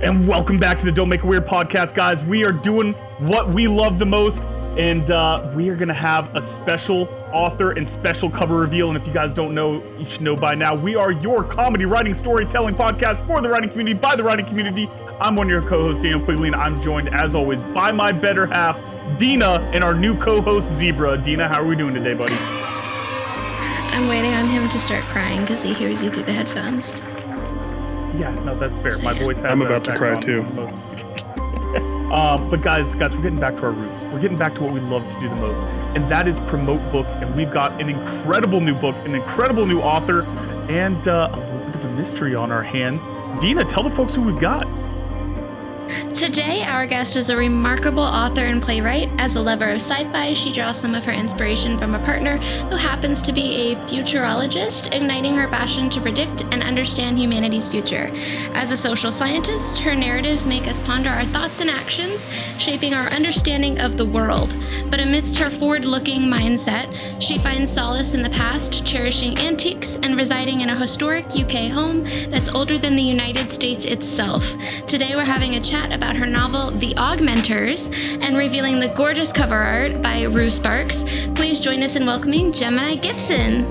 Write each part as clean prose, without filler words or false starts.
And welcome back to the Don't Make a Weird podcast, guys. We are doing what we love the most, and we are going to have a special author and special cover reveal. And if you guys don't know, you should know by now, we are your comedy writing storytelling podcast for the writing community, by the writing community. I'm one of your co-hosts, Daniel Quigley, and I'm joined, as always, by my better half, Dina, and our new co-host, Zebra. Dina, how are we doing today, buddy? I'm waiting on him to start crying because he hears you through the headphones. Yeah, no, that's fair. My voice has. I'm about to cry too. But guys, we're getting back to our roots. We're getting back to what we love to do the most, and that is promote books. And we've got an incredible new book, an incredible new author, and a little bit of a mystery on our hands. Dina, tell the folks who we've got. Today, our guest is a remarkable author and playwright. As a lover of sci-fi, she draws some of her inspiration from a partner who happens to be a futurologist, igniting her passion to predict and understand humanity's future. As a social scientist, her narratives make us ponder our thoughts and actions, shaping our understanding of the world. But amidst her forward-looking mindset, she finds solace in the past, cherishing antiques and residing in a historic UK home that's older than the United States itself. Today, we're having a chat about her novel, The AUGMENTORs, and revealing the gorgeous cover art by Rue Sparks. Please join us in welcoming Gemini Gibson.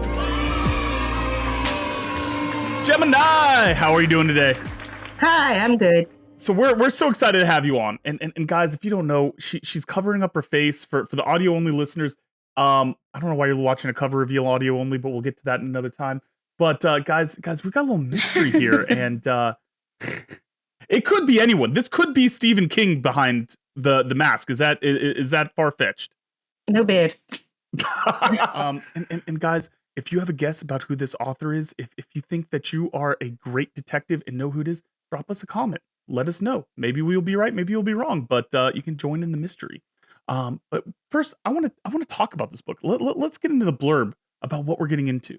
Gemini, how are you doing today? Hi, I'm good. So we're so excited to have you on. And guys, if you don't know, she's covering up her face for the audio only listeners. I don't know why you're watching a cover reveal audio only, but we'll get to that another time. But guys, we've got a little mystery here, and it could be anyone. This could be Stephen King behind the mask. Is that far-fetched? No beard. And guys, if you have a guess about who this author is, if you think that you are a great detective and know who it is, drop us a comment. Let us know. Maybe we'll be right, maybe you'll be wrong, but you can join in the mystery. But first, I want to talk about this book. Let's get into the blurb about what we're getting into.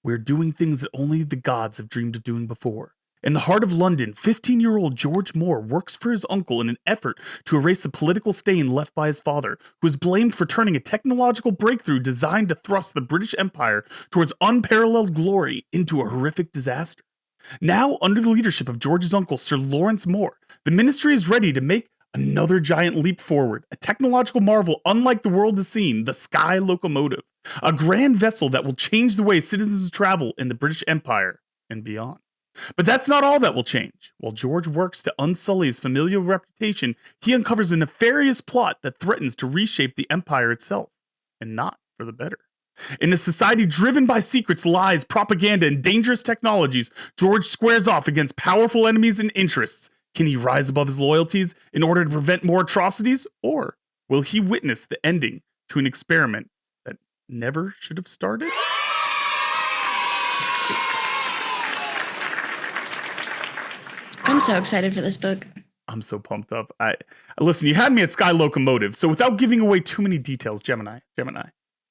We're doing things that only the gods have dreamed of doing before. In the heart of London, 15-year-old George Moore works for his uncle in an effort to erase the political stain left by his father, who is blamed for turning a technological breakthrough designed to thrust the British Empire towards unparalleled glory into a horrific disaster. Now, under the leadership of George's uncle, Sir Lawrence Moore, the ministry is ready to make another giant leap forward, a technological marvel unlike the world has seen, the Sky Locomotive, a grand vessel that will change the way citizens travel in the British Empire and beyond. But that's not all that will change. While George works to unsully his familial reputation, he uncovers a nefarious plot that threatens to reshape the empire itself, and not for the better. In a society driven by secrets, lies, propaganda, and dangerous technologies, George squares off against powerful enemies and interests. Can he rise above his loyalties in order to prevent more atrocities, or will he witness the ending to an experiment that never should have started? I'm so excited for this book. I'm so pumped up. Listen, you had me at Sky Locomotive, so without giving away too many details, Gemini,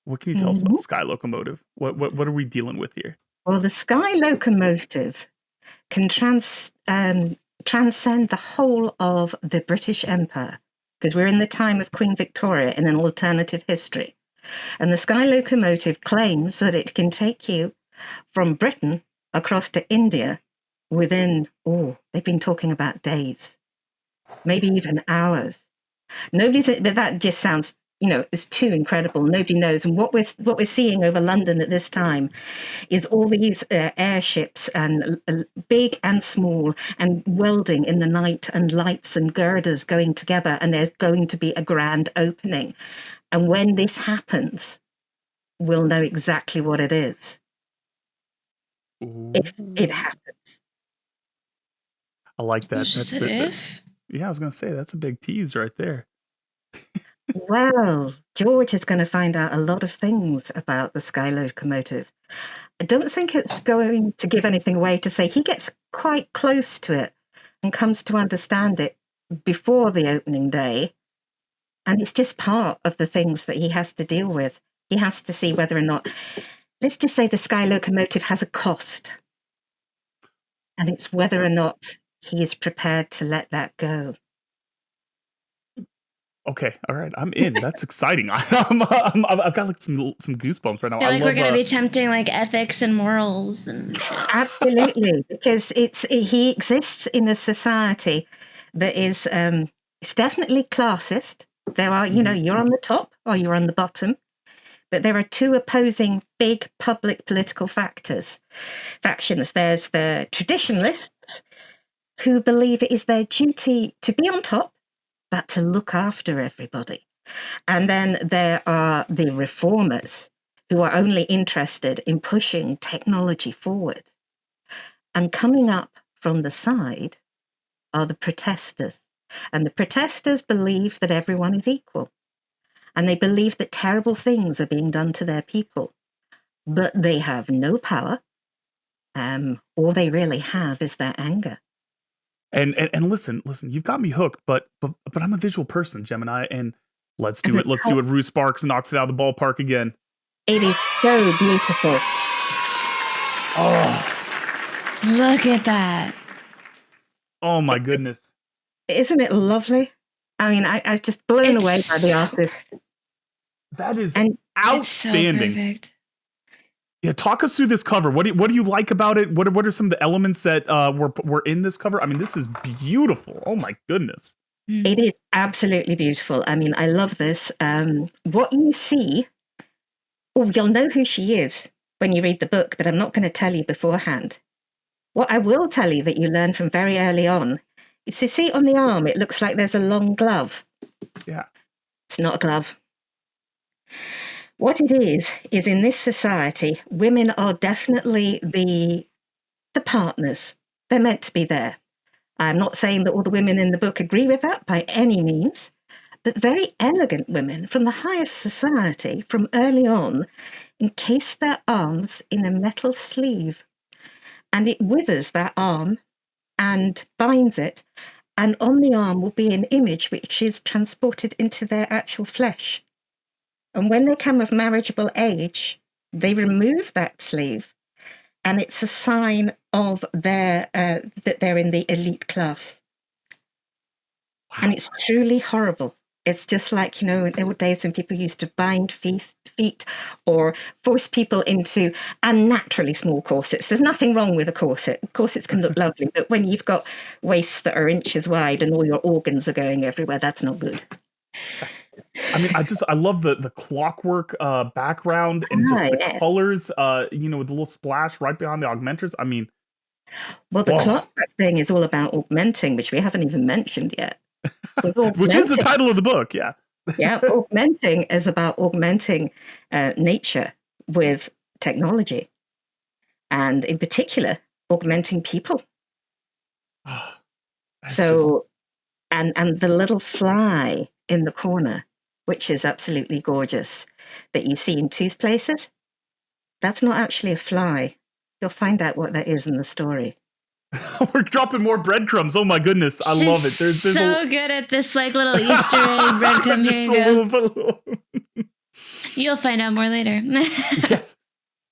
what can you tell us about the Sky Locomotive? What are we dealing with here? Well, the Sky Locomotive can transcend the whole of the British Empire, because we're in the time of Queen Victoria in an alternative history. And the Sky Locomotive claims that it can take you from Britain across to India within, they've been talking about days, maybe even hours. But that just sounds, it's too incredible. Nobody knows. And what we're seeing over London at this time is all these airships, and big and small, and welding in the night, and lights and girders going together. And there's going to be a grand opening. And when this happens, we'll know exactly what it is. Ooh. If it happens. I like that. Yeah, I was going to say, that's a big tease right there. Well, George is going to find out a lot of things about the Sky Locomotive. I don't think it's going to give anything away to say he gets quite close to it and comes to understand it before the opening day. And it's just part of the things that he has to deal with. He has to see whether or not, let's just say the Sky Locomotive has a cost. And it's whether or not he is prepared to let that go. Okay, all right, I'm in. That's exciting. I've got like some goosebumps right now. I feel I like we're love. gonna be tempting like ethics and morals and shit. Absolutely, because he exists in a society that is it's definitely classist. There are, you know, you're on the top or you're on the bottom, but there are two opposing big public political factions. There's the traditionalists who believe it is their duty to be on top, but to look after everybody. And then there are the reformers who are only interested in pushing technology forward. And coming up from the side are the protesters. And the protesters believe that everyone is equal. And they believe that terrible things are being done to their people. But they have no power. All they really have is their anger. And listen, you've got me hooked, but I'm a visual person, Gemini, and let's do it. Let's see what Rue Sparks knocks it out of the ballpark again. It is so beautiful. Oh, Look at that. oh my goodness. Isn't it lovely? I mean, I'm just blown away by the artist. That is And outstanding. It's so perfect. Yeah, talk us through this cover. What do you like about it? What are some of the elements that were in this cover? I mean, this is beautiful. Oh my goodness. it is absolutely beautiful. I mean, I love this. What you see, you'll know who she is when you read the book, but I'm not going to tell you beforehand. What I will tell you that you learn from very early on is to see on the arm, it looks like there's a long glove. Yeah. It's not a glove. What it is in this society, women are definitely the partners. They're meant to be there. I'm not saying that all the women in the book agree with that by any means, but very elegant women from the highest society from early on encase their arms in a metal sleeve, and it withers that arm and binds it, and on the arm will be an image which is transported into their actual flesh. And when they come of marriageable age, they remove that sleeve, and it's a sign of their that they're in the elite class. Wow. And it's truly horrible. It's just like, you know, in the old days when people used to bind feet or force people into unnaturally small corsets. There's nothing wrong with a corset. Corsets can look lovely, but when you've got waists that are inches wide and all your organs are going everywhere, that's not good. I mean, I love the clockwork background and just the colors, you know, with the little splash right behind the augmentors. I mean, well, the clockwork thing is all about augmenting, which we haven't even mentioned yet. Which is the title of the book, yeah. Yeah, augmenting is about augmenting nature with technology, and in particular, augmenting people. Oh, so, and the little fly in the corner, which is absolutely gorgeous, that you see in two places, that's not actually a fly. You'll find out what that is in the story. We're dropping more breadcrumbs. Oh my goodness. I love it. There's so good at this like little Easter egg breadcrumb. Here you go. You'll find out more later. Yes.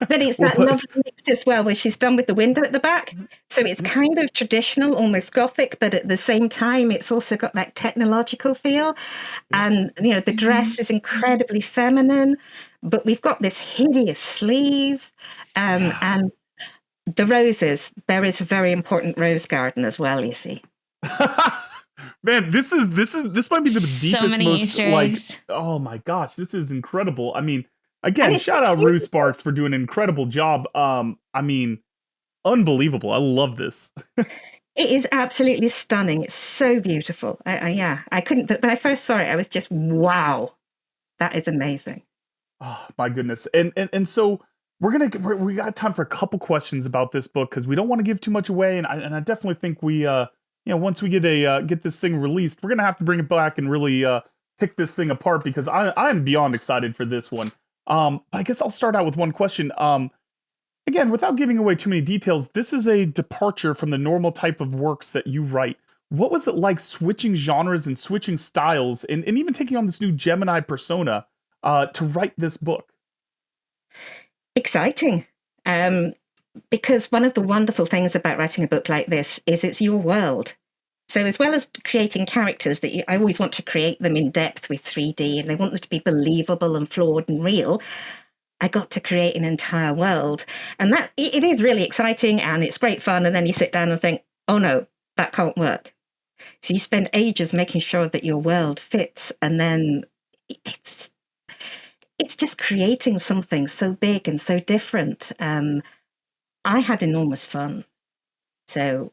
But it's that lovely mix as well, where she's done with the window at the back. So it's kind of traditional, almost Gothic, but at the same time, it's also got that technological feel. And, you know, the dress is incredibly feminine, but we've got this hideous sleeve. And the roses, there is a very important rose garden as well, you see. Man, this might be the deepest, most like, eggs. Oh my gosh, this is incredible. I mean, again, shout out Rue Sparks for doing an incredible job. I mean, unbelievable. I love this. It is absolutely stunning. It's so beautiful. I couldn't, but when I first saw it, I was just, wow, that is amazing. Oh my goodness. And so we got time for a couple questions about this book, because we don't want to give too much away. And I definitely think we, you know, once we get this thing released, we're going to have to bring it back and really pick this thing apart, because I'm beyond excited for this one. I guess I'll start out with one question. Again, without giving away too many details, this is a departure from the normal type of works that you write. What was it like switching genres and switching styles and even taking on this new Gemini persona to write this book? Exciting. Because one of the wonderful things about writing a book like this is it's your world. So as well as creating characters I always want to create them in depth with 3D, and I want them to be believable and flawed and real, I got to create an entire world. And that it is really exciting and it's great fun. And then you sit down and think, oh no, that can't work. So you spend ages making sure that your world fits, and then it's just creating something so big and so different. I had enormous fun. So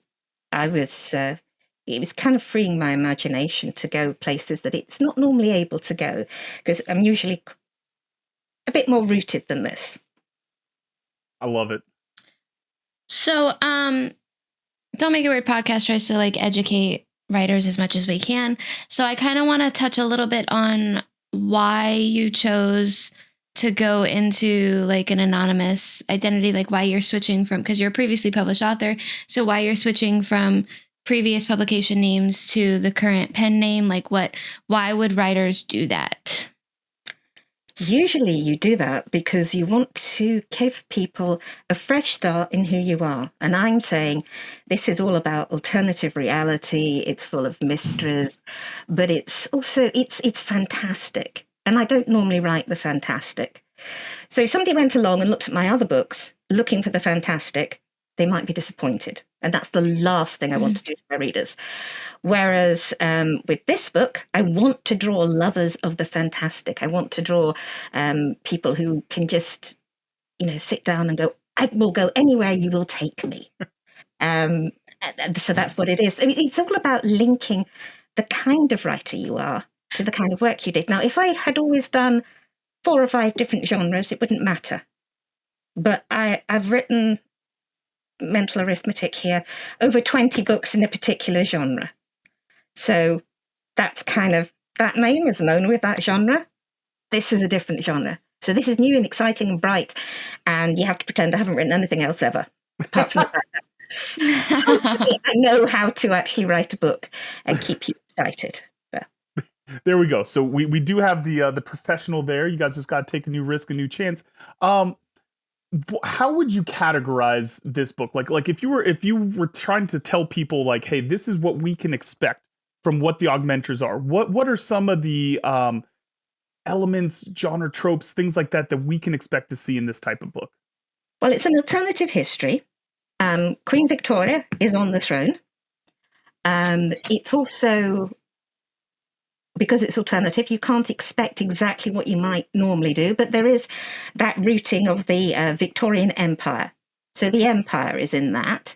I was, it was kind of freeing my imagination to go places that it's not normally able to go, because I'm usually a bit more rooted than this. I love it. So, Don't Make It Weird podcast tries to like educate writers as much as we can. So I kind of want to touch a little bit on why you chose to go into like an anonymous identity, like why you're switching from, because you're a previously published author. So why you're switching from previous publication names to the current pen name, like why would writers do that? Usually you do that because you want to give people a fresh start in who you are. And I'm saying this is all about alternative reality. It's full of mysteries, but it's also, it's fantastic. And I don't normally write the fantastic. So if somebody went along and looked at my other books looking for the fantastic, they might be disappointed. And that's the last thing I want to do to my readers. Whereas with this book, I want to draw lovers of the fantastic. I want to draw people who can just, sit down and go, I will go anywhere you will take me. So that's what it is. I mean, it's all about linking the kind of writer you are to the kind of work you did. Now, if I had always done 4 or 5 different genres, it wouldn't matter. But I've written, mental arithmetic here, over 20 books in a particular genre. So that's kind of, that name is known with that genre. This is a different genre. So this is new and exciting and bright, and you have to pretend I haven't written anything else ever, apart from the fact that I know how to actually write a book and keep you excited. There we go. So we do have the professional there. You guys just got to take a new risk, a new chance. How would you categorize this book? Like if you were trying to tell people like, hey, this is what we can expect from what the Augmentors are. What are some of the elements, genre tropes, things like that we can expect to see in this type of book? Well, it's an alternative history. Queen Victoria is on the throne. It's also, because it's alternative, you can't expect exactly what you might normally do, but there is that rooting of the Victorian Empire. So the empire is in that.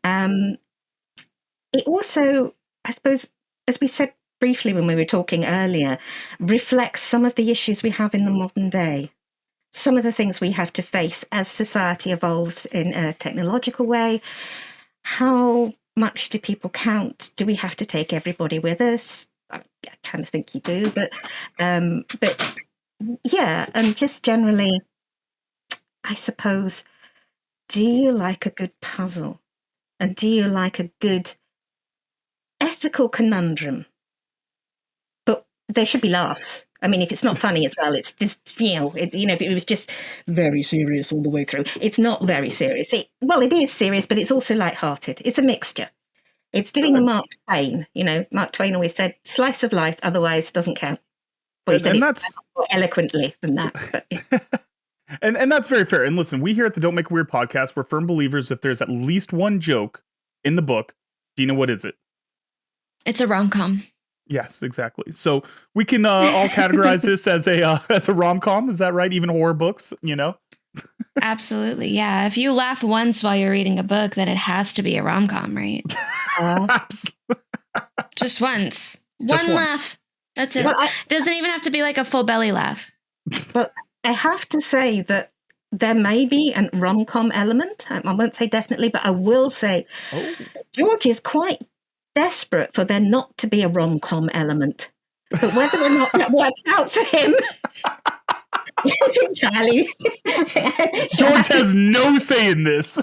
It also, I suppose, as we said briefly when we were talking earlier, reflects some of the issues we have in the modern day. Some of the things we have to face as society evolves in a technological way. How much do people count? Do we have to take everybody with us? I kind of think you do, but yeah, and just generally, I suppose, do you like a good puzzle? And do you like a good ethical conundrum? But there should be laughs. I mean, if it's not funny as well, it's this, if it was just very serious all the way through. It's not very serious. It is serious, but it's also lighthearted. It's a mixture. It's doing the Mark Twain. Mark Twain always said, slice of life, otherwise doesn't count. But he said it more eloquently than that. But, yeah. And that's very fair. And listen, we here at the Don't Make Weird podcast, we're firm believers if there's at least one joke in the book, Dina, what is it? It's a rom-com. Yes, exactly. So we can all categorize this as a rom-com. Is that right? Even horror books, Absolutely. Yeah. If you laugh once while you're reading a book, then it has to be a rom-com, right? Just once. One laugh. That's it. Well, doesn't even have to be like a full belly laugh. Well, I have to say that there may be a rom-com element. I won't say definitely, but I will say George is quite desperate for there not to be a rom-com element. But whether or not that works out for him is entirely... George has no say in this.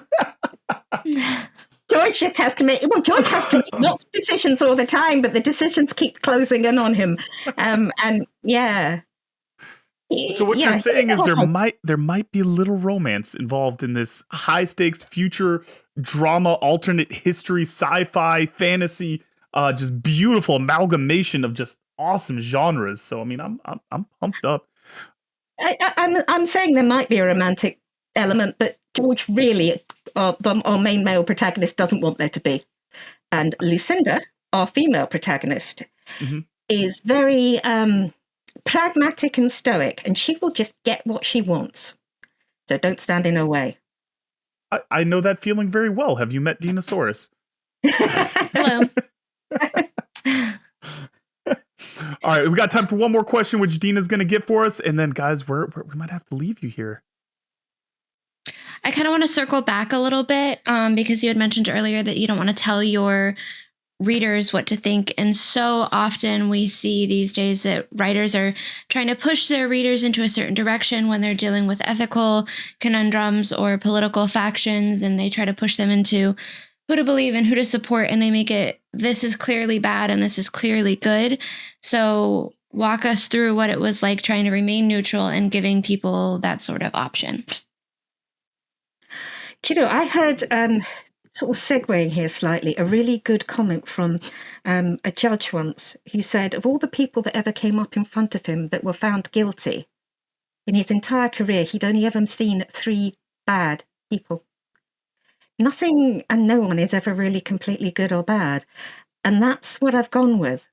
George just has to make lots of decisions all the time, but the decisions keep closing in on him. And yeah. So what you're saying is there might be a little romance involved in this high stakes future drama, alternate history, sci-fi, fantasy just beautiful amalgamation of just awesome genres. So I mean, I'm pumped up. I'm saying there might be a romantic element, but George really, our main male protagonist, doesn't want there to be. And Lucinda, our female protagonist, is very pragmatic and stoic, and she will just get what she wants. So don't stand in her way. I know that feeling very well. Have you met Dinosaurus? Hello. All right, we got time for one more question, which Dina's going to get for us, and then guys, we might have to leave you here. I kind of want to circle back a little bit because you had mentioned earlier that you don't want to tell your readers what to think. And so often we see these days that writers are trying to push their readers into a certain direction when they're dealing with ethical conundrums or political factions, and they try to push them into who to believe and who to support, and they make it, this is clearly bad and this is clearly good. So walk us through what it was like trying to remain neutral and giving people that sort of option. Do you know, I heard, sort of segueing here slightly, a really good comment from a judge once who said, of all the people that ever came up in front of him that were found guilty, in his entire career, he'd only ever seen 3 bad people. Nothing and no one is ever really completely good or bad. And that's what I've gone with.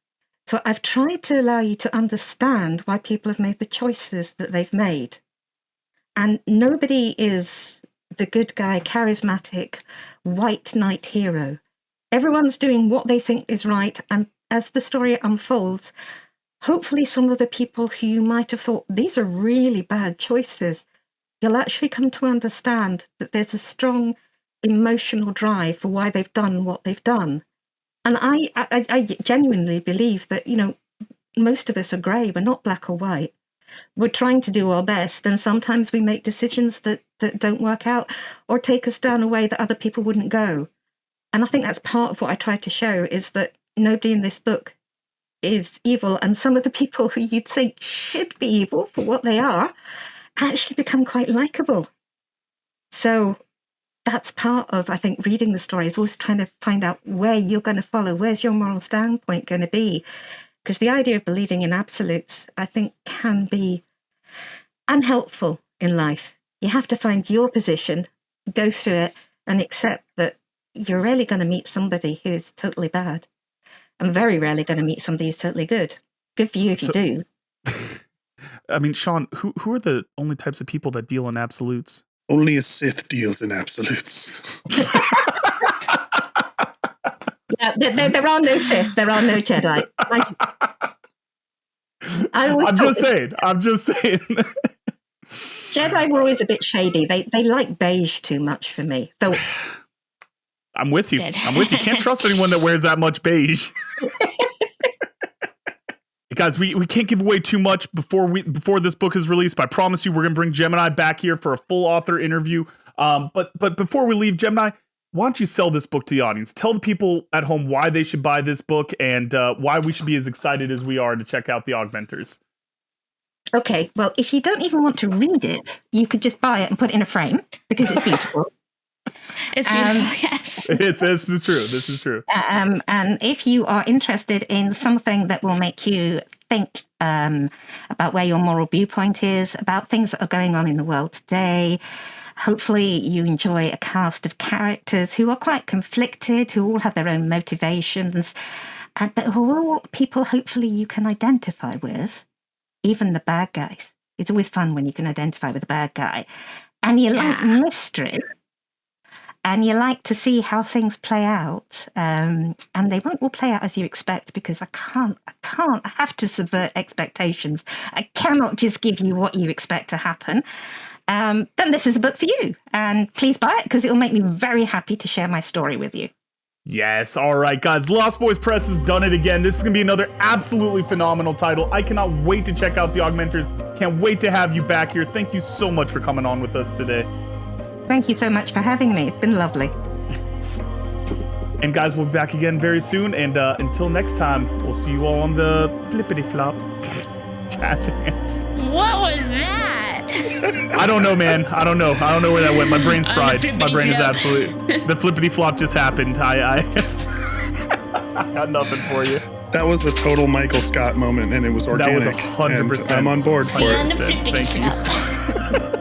So I've tried to allow you to understand why people have made the choices that they've made. And nobody is the good guy, charismatic, white knight hero. Everyone's doing what they think is right. And as the story unfolds, hopefully some of the people who you might have thought, these are really bad choices, you'll actually come to understand that there's a strong emotional drive for why they've done what they've done. And I genuinely believe that, you know, most of us are grey, we're not black or white. We're trying to do our best, and sometimes we make decisions that don't work out or take us down a way that other people wouldn't go. And I think that's part of what I tried to show, is that nobody in this book is evil, and some of the people who you'd think should be evil for what they are actually become quite likable. So that's part of, I think, reading the story, is always trying to find out where you're going to follow, where's your moral standpoint going to be. Because the idea of believing in absolutes, I think, can be unhelpful in life. You have to find your position, go through it, and accept that you're rarely going to meet somebody who is totally bad, and very rarely going to meet somebody who's totally good. Good for you if you do. I mean, Sean, who are the only types of people that deal in absolutes? Only a Sith deals in absolutes. Yeah, there are no Sith, there are no Jedi. I'm just saying. Jedi were always a bit shady. They like beige too much for me. Though I'm with you. Can't trust anyone that wears that much beige. Guys, we can't give away too much before this book is released, but I promise you we're going to bring Gemini back here for a full author interview. But before we leave, Gemini, why don't you sell this book to the audience? Tell the people at home why they should buy this book, and why we should be as excited as we are to check out the Augmentors. Okay, well, if you don't even want to read it, you could just buy it and put it in a frame, because it's beautiful. It's beautiful, yes. This is true. And if you are interested in something that will make you think about where your moral viewpoint is, about things that are going on in the world today, hopefully you enjoy a cast of characters who are quite conflicted, who all have their own motivations, but who are all people hopefully you can identify with, even the bad guys. It's always fun when you can identify with a bad guy. And you like mystery, and you like to see how things play out, and they won't all play out as you expect, because I have to subvert expectations. I cannot just give you what you expect to happen. Then this is a book for you, and please buy it, because it will make me very happy to share my story with you. Yes, all right, guys. Lost Boys Press has done it again. This is going to be another absolutely phenomenal title. I cannot wait to check out the Augmentors. Can't wait to have you back here. Thank you so much for coming on with us today. Thank you so much for having me. It's been lovely. And guys, we'll be back again very soon. And until next time, we'll see you all on the flippity flop. Jazz hands. What was that? I don't know, man. I don't know where that went. My brain's fried. My brain is absolute. The flippity flop just happened. I I got nothing for you. That was a total Michael Scott moment, and it was That organic. was 100%. And I'm on board See for you it. on the flippity Thank you. flop.